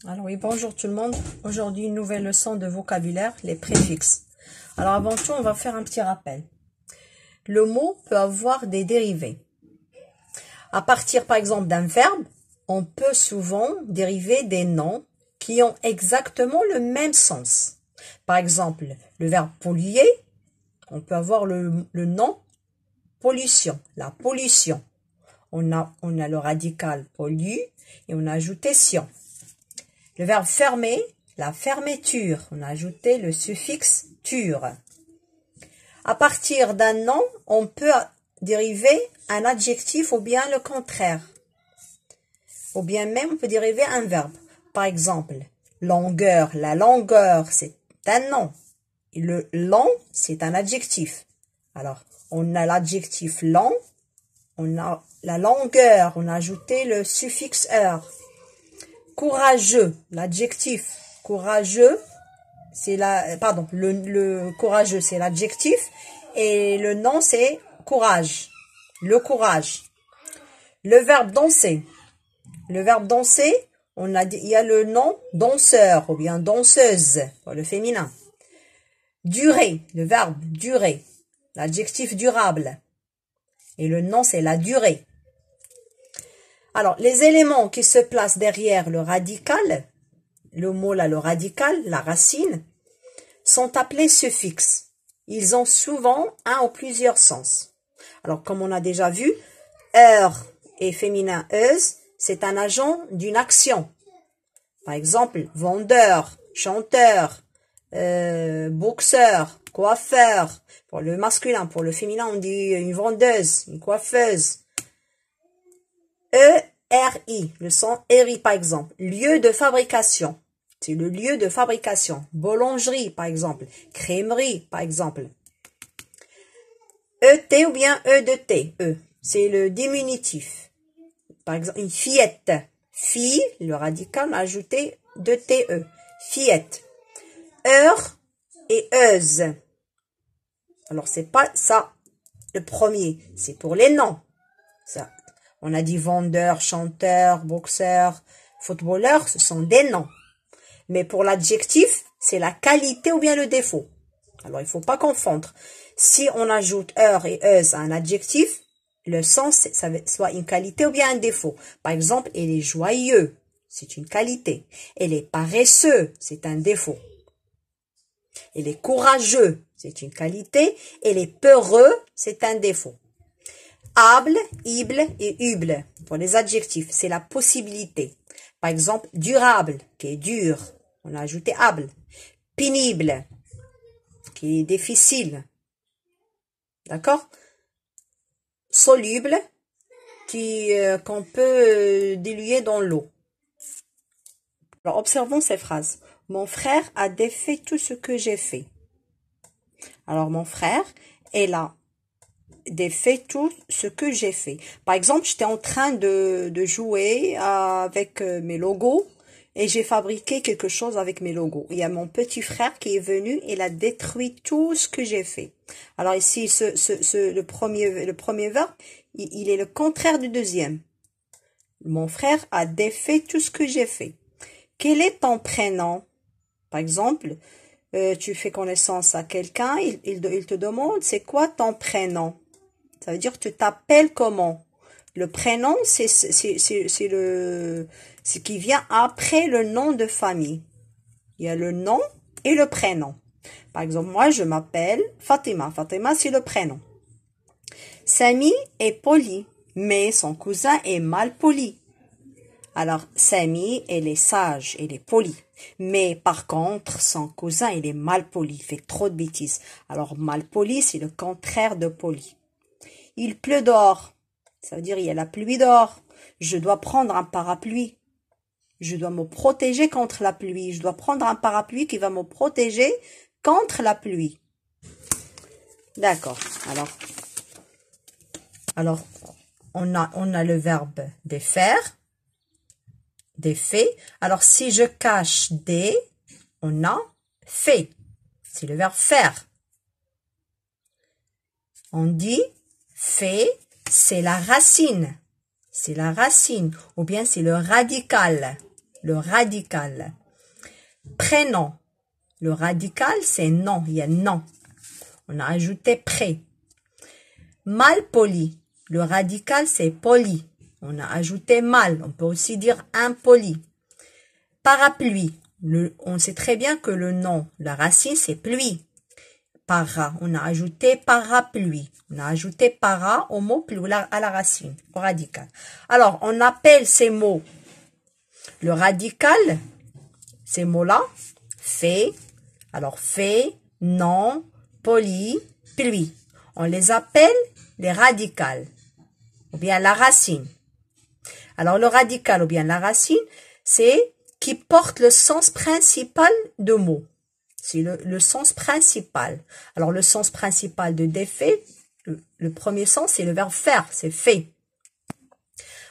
Alors oui, bonjour tout le monde. Aujourd'hui, une nouvelle leçon de vocabulaire, les préfixes. Alors avant tout, on va faire un petit rappel. Le mot peut avoir des dérivés. À partir, par exemple, d'un verbe, on peut souvent dériver des noms qui ont exactement le même sens. Par exemple, le verbe polluer, on peut avoir le nom pollution, la pollution. On a le radical pollu et on a ajouté tion. Le verbe fermer, la fermeture, on a ajouté le suffixe ture. À partir d'un nom, on peut dériver un adjectif ou bien le contraire. Ou bien même, on peut dériver un verbe. Par exemple, longueur, la longueur, c'est un nom. Le long, c'est un adjectif. Alors, on a l'adjectif long, on a la longueur, on a ajouté le suffixe heure. Courageux, l'adjectif courageux, c'est le courageux, c'est l'adjectif et le nom c'est courage, le courage. Le verbe danser, il y a le nom danseur ou bien danseuse pour le féminin. Durer, le verbe durer, l'adjectif durable et le nom c'est la durée. Alors, les éléments qui se placent derrière le radical, le mot là, le radical, la racine, sont appelés suffixes. Ils ont souvent un ou plusieurs sens. Alors, comme on a déjà vu, heure et féminin euse, c'est un agent d'une action. Par exemple, vendeur, chanteur, boxeur, coiffeur. Pour le masculin, pour le féminin, on dit une vendeuse, une coiffeuse. E-R-I, le son RI par exemple, lieu de fabrication, c'est le lieu de fabrication, boulangerie par exemple, crèmerie par exemple. E-T ou bien E-de-T, c'est le diminutif. Par exemple, une fillette, fille, le radical a ajouté de T-E, fillette. Heure et euse. Alors c'est pas ça le premier, c'est pour les noms, ça. On a dit vendeur, chanteur, boxeur, footballeur, ce sont des noms. Mais pour l'adjectif, c'est la qualité ou bien le défaut. Alors, il ne faut pas confondre. Si on ajoute heure et euse à un adjectif, le sens, ça va soit une qualité ou bien un défaut. Par exemple, il est joyeux, c'est une qualité. Il est paresseux, c'est un défaut. Il est courageux, c'est une qualité. Il est peureux, c'est un défaut. Able, ible et huble, pour les adjectifs, c'est la possibilité. Par exemple, durable, qui est dur, on a ajouté able. Pénible, qui est difficile. D'accord? Soluble, qu'on peut diluer dans l'eau. Alors, observons ces phrases. Mon frère a défait tout ce que j'ai fait. Alors, mon frère est là. Défait tout ce que j'ai fait. Par exemple, j'étais en train de jouer avec mes logos et j'ai fabriqué quelque chose avec mes logos. Il y a mon petit frère qui est venu et il a détruit tout ce que j'ai fait. Alors ici, le premier verbe, il est le contraire du deuxième. Mon frère a défait tout ce que j'ai fait. Quel est ton prénom? Par exemple, tu fais connaissance à quelqu'un, il te demande, c'est quoi ton prénom? Ça veut dire tu t'appelles comment? Le prénom, c'est ce qui vient après le nom de famille. Il y a le nom et le prénom. Par exemple, moi, je m'appelle Fatima. Fatima, c'est le prénom. Samy est poli, mais son cousin est mal poli. Alors, Samy, elle est sage, elle est polie. Mais par contre, son cousin, il est mal poli, il fait trop de bêtises. Alors, mal poli, c'est le contraire de poli. Il pleut dehors. Ça veut dire il y a la pluie dehors. Je dois prendre un parapluie. Je dois me protéger contre la pluie. Je dois prendre un parapluie qui va me protéger contre la pluie. D'accord. Alors, on a le verbe défaire, défait. Alors, si je cache des, on a fait. C'est le verbe faire. On dit fait, c'est la racine. C'est la racine. Ou bien c'est le radical. le radical. Prénom. Le radical, c'est non. Il y a non. On a ajouté pré. Mal poli. Le radical, c'est poli. On a ajouté mal. On peut aussi dire impoli. Parapluie. On sait très bien que le nom, la racine, c'est pluie. Para. On a ajouté parapluie. On a ajouté para au mot pluie, à la racine, au radical. Alors, on appelle ces mots le radical, ces mots-là, fait. Alors, fait, non, poli, pluie. On les appelle les radicales, ou bien la racine. Alors, le radical ou bien la racine, c'est qui porte le sens principal de mots. C'est le sens principal. Alors, le sens principal de défait, le premier sens, c'est le verbe faire, c'est fait.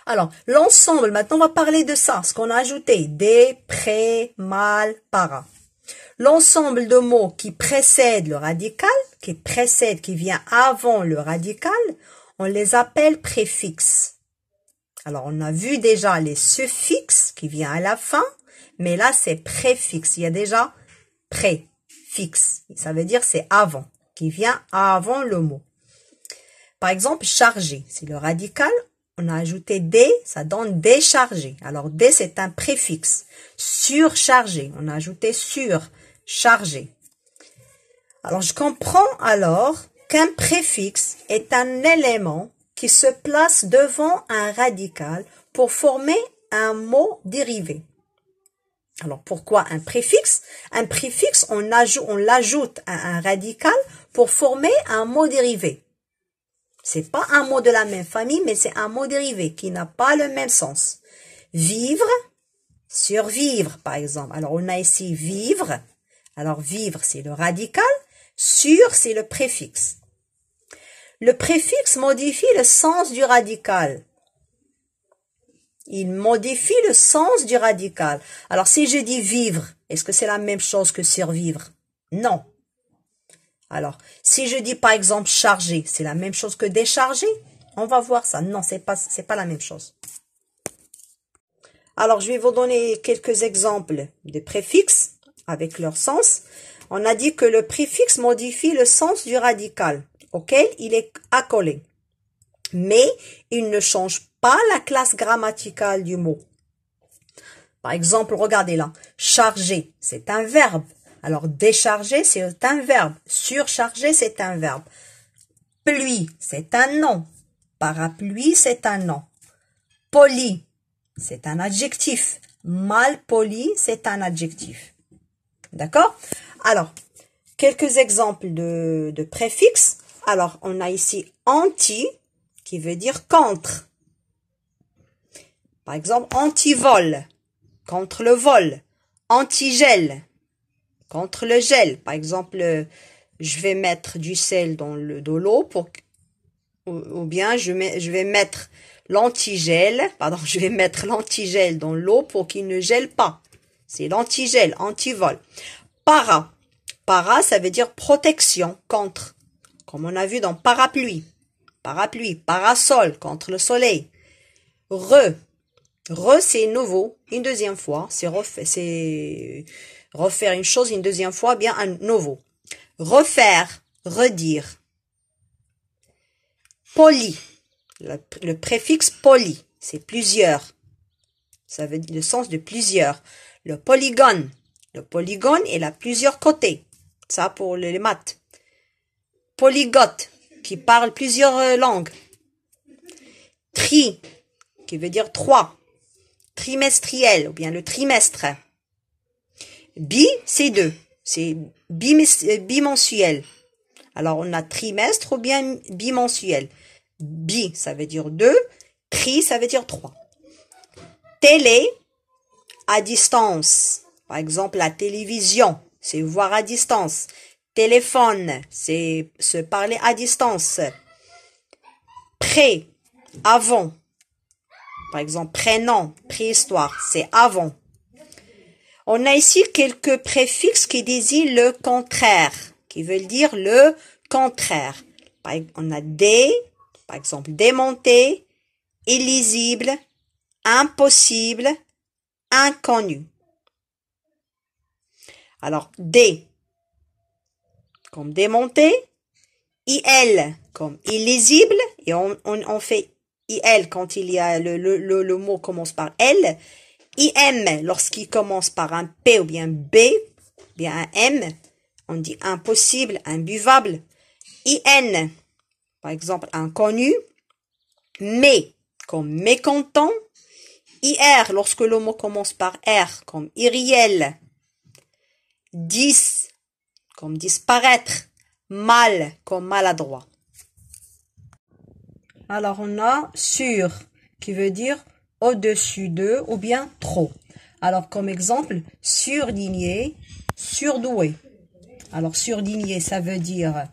Alors, l'ensemble, maintenant, on va parler de ça, ce qu'on a ajouté. Des, pré, mal, para. L'ensemble de mots qui précèdent le radical, qui vient avant le radical, on les appelle préfixes. Alors, on a vu déjà les suffixes qui viennent à la fin, mais là, c'est préfixe. Il y a déjà préfixe. Ça veut dire c'est avant, qui vient avant le mot. Par exemple, chargé, c'est le radical. On a ajouté des, ça donne déchargé. Alors, des, c'est un préfixe. Surchargé, on a ajouté surchargé. Alors, je comprends alors qu'un préfixe est un élément qui se place devant un radical pour former un mot dérivé. Alors, pourquoi un préfixe? Un préfixe, on l'ajoute à un radical pour former un mot dérivé. C'est pas un mot de la même famille, mais c'est un mot dérivé qui n'a pas le même sens. Vivre, survivre, par exemple. Alors, on a ici vivre. Alors, vivre, c'est le radical. Sur, c'est le préfixe. Le préfixe modifie le sens du radical. Il modifie le sens du radical. Alors, si je dis vivre, est-ce que c'est la même chose que survivre? Non. Alors, si je dis par exemple charger, c'est la même chose que décharger? On va voir ça. Non, c'est pas la même chose. Alors, je vais vous donner quelques exemples de préfixes avec leur sens. On a dit que le préfixe modifie le sens du radical auquel il est accolé. Mais il ne change pas la classe grammaticale du mot. Par exemple, regardez là. Charger, c'est un verbe. Alors, décharger, c'est un verbe. Surcharger, c'est un verbe. Pluie, c'est un nom. Parapluie, c'est un nom. Poli, c'est un adjectif. Mal poli, c'est un adjectif. D'accord? Alors, quelques exemples de préfixes. Alors, on a ici anti, qui veut dire contre. Par exemple, anti-vol, contre le vol. Anti-gel, contre le gel. Par exemple, je vais mettre du sel dans de l'eau ou bien je vais mettre l'antigel, je vais mettre l'antigel dans l'eau pour qu'il ne gèle pas. C'est l'antigel, antivol. Para. Para, ça veut dire protection, contre. Comme on a vu dans parapluie. Parapluie, parasol, contre le soleil. Re, c'est nouveau, une deuxième fois. C'est refaire une chose une deuxième fois, bien un nouveau. Refaire, redire. Poli, le préfixe poli, c'est plusieurs. Ça veut dire le sens de plusieurs. Le polygone il a plusieurs côtés. Ça pour les maths. Polygote, qui parle plusieurs langues. Tri, qui veut dire 3. Trimestriel, ou bien le trimestre. Bi, c'est 2. C'est bimensuel. Alors, on a trimestre ou bien bimensuel. Bi, ça veut dire 2. Tri, ça veut dire 3. Télé, à distance. Par exemple, la télévision, c'est voir à distance. Téléphone, c'est se parler à distance. Pré, avant. Par exemple, prénom, préhistoire, c'est avant. On a ici quelques préfixes qui désignent le contraire, qui veulent dire le contraire. On a des, par exemple, démonter, illisible, impossible, inconnu. Alors, D, comme démonter. IL, comme illisible. Et on fait IL quand il y a le mot commence par L. IM, lorsqu'il commence par un P ou bien B, ou bien un M, on dit impossible, imbuvable. IN, par exemple, inconnu. Mais, comme mécontent. IR, lorsque le mot commence par R, comme irréel. 10, comme disparaître. Mal, comme maladroit. Alors, on a sur, qui veut dire au-dessus de ou bien trop. Alors, comme exemple, surligné, surdoué. Alors, surligné, ça veut dire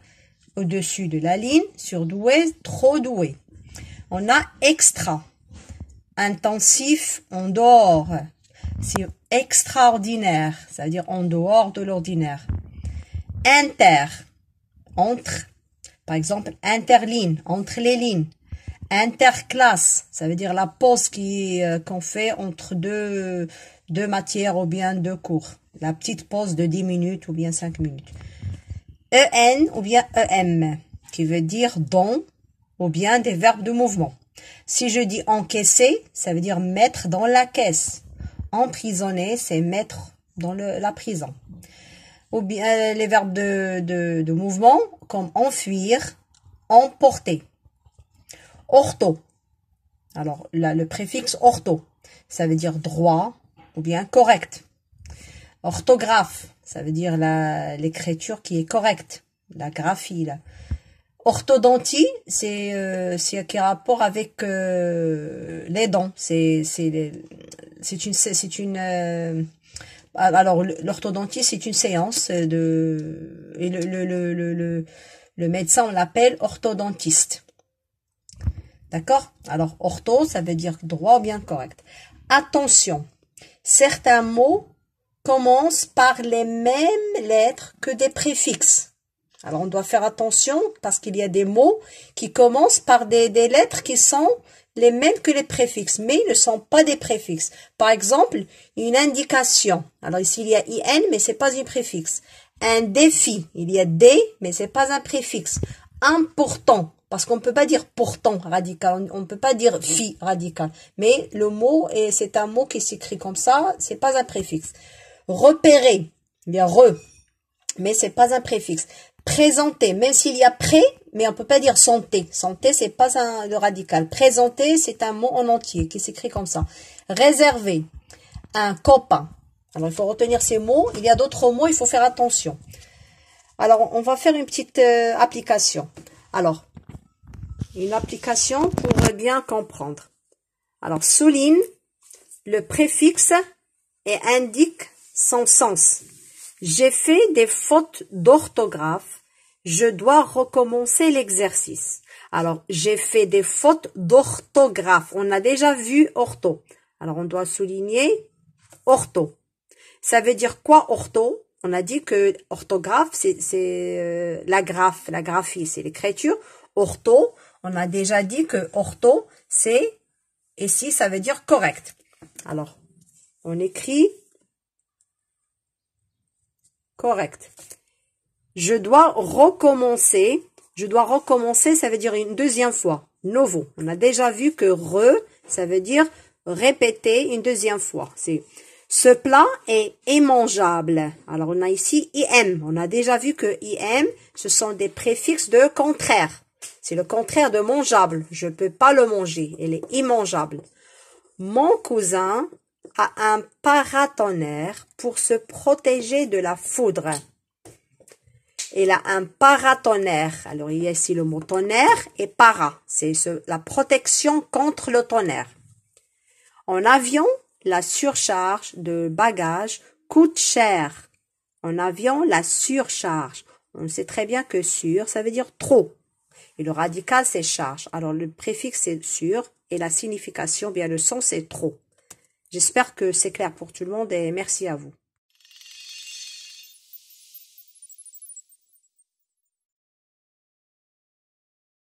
au-dessus de la ligne. Surdoué, trop doué. On a extra. Intensif, en dehors. C'est extraordinaire, ça veut dire en dehors de l'ordinaire. Inter, entre. Par exemple, interligne, entre les lignes. Interclasse, ça veut dire la pause qu'on fait entre deux matières ou bien deux cours. La petite pause de 10 minutes ou bien 5 minutes. EN ou bien EM, qui veut dire don ou bien des verbes de mouvement. Si je dis encaisser, ça veut dire mettre dans la caisse. Emprisonner, c'est mettre dans la prison. Ou bien les verbes de mouvement, comme enfuir, emporter. Ortho. Alors, là, le préfixe ortho, ça veut dire droit ou bien correct. Orthographe, ça veut dire l'écriture qui est correcte, la graphie, là. Orthodontie, c'est qui a rapport avec les dents. Alors l'orthodontie, c'est une séance et le médecin, on l'appelle orthodontiste. D'accord? Alors ortho, ça veut dire droit ou bien correct. Attention, certains mots commencent par les mêmes lettres que des préfixes. Alors, on doit faire attention parce qu'il y a des mots qui commencent par des lettres qui sont les mêmes que les préfixes, mais ils ne sont pas des préfixes. Par exemple, une indication. Alors ici, il y a IN, mais c'est pas un préfixe. Un défi. Il y a D, mais c'est pas un préfixe. Important. Parce qu'on ne peut pas dire pourtant radical. On ne peut pas dire fi radical. Mais le mot, c'est un mot qui s'écrit comme ça, c'est pas un préfixe. Repérer. Il y a re, mais c'est pas un préfixe. Présenter, même s'il y a pré, mais on peut pas dire santé. Santé, c'est pas le radical. Présenter, c'est un mot en entier qui s'écrit comme ça. Réserver, un copain. Alors, il faut retenir ces mots. Il y a d'autres mots, il faut faire attention. Alors, on va faire une petite application. Alors, une application pour bien comprendre. Alors, souligne le préfixe et indique son sens. J'ai fait des fautes d'orthographe. Je dois recommencer l'exercice. Alors, j'ai fait des fautes d'orthographe. On a déjà vu ortho. Alors, on doit souligner ortho. Ça veut dire quoi ortho? On a dit que orthographe, c'est la graphe, la graphie, c'est l'écriture. Ortho, on a déjà dit que ortho, c'est, ici, ça veut dire correct. Alors, on écrit correct. Je dois recommencer. Je dois recommencer, ça veut dire une deuxième fois. Novo. On a déjà vu que ça veut dire répéter une deuxième fois. C'est ce plat est immangeable. Alors, on a ici im. On a déjà vu que im, ce sont des préfixes de contraire. C'est le contraire de mangeable. Je ne peux pas le manger. Il est immangeable. Mon cousin a un paratonnerre pour se protéger de la foudre. Il a un paratonnerre. Alors, il y a ici le mot tonnerre et para. C'est la protection contre le tonnerre. En avion, la surcharge de bagages coûte cher. En avion, la surcharge. On sait très bien que sur, ça veut dire trop. Et le radical, c'est charge. Alors, le préfixe, c'est sur. Et la signification, bien le sens, c'est trop. J'espère que c'est clair pour tout le monde et merci à vous.